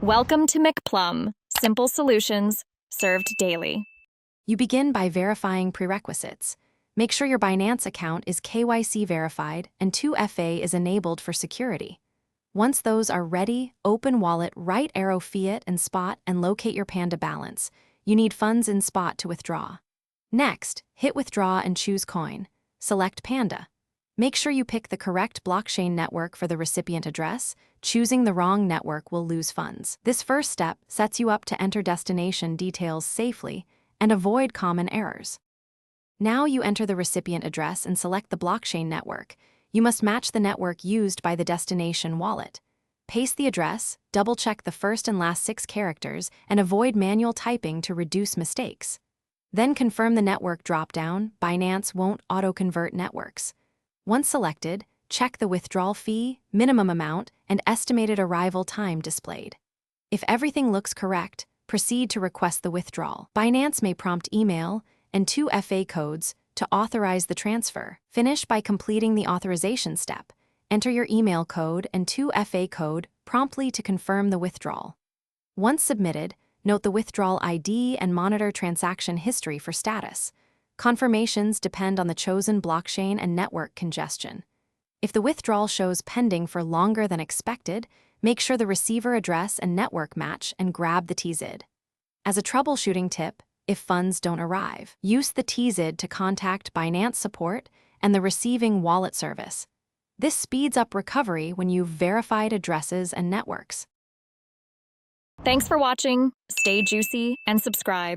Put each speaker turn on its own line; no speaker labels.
Welcome to McPlum, simple solutions served daily.
You begin by verifying prerequisites. Make sure your Binance account is KYC verified and 2FA is enabled for security. Once those are ready, open wallet, right arrow fiat and spot and locate your Panda balance. You need funds in spot to withdraw. Next, hit withdraw and choose coin. Select Panda. Make sure you pick the correct blockchain network for the recipient address. Choosing the wrong network will lose funds. This first step sets you up to enter destination details safely and avoid common errors. Now you enter the recipient address and select the blockchain network. You must match the network used by the destination wallet. Paste the address, double-check the first and last 6 characters, and avoid manual typing to reduce mistakes. Then confirm the network dropdown. Binance won't auto-convert networks. Once selected, check the withdrawal fee, minimum amount, and estimated arrival time displayed. If everything looks correct, proceed to request the withdrawal. Binance may prompt email and 2FA codes to authorize the transfer. Finish by completing the authorization step. Enter your email code and 2FA code promptly to confirm the withdrawal. Once submitted, note the withdrawal ID and monitor transaction history for status. Confirmations depend on the chosen blockchain and network congestion. If the withdrawal shows pending for longer than expected, make sure the receiver address and network match and grab the TZID. As a troubleshooting tip, if funds don't arrive, use the TZID to contact Binance support and the receiving wallet service. This speeds up recovery when you've verified addresses and networks.
Thanks for watching. Stay juicy and subscribe.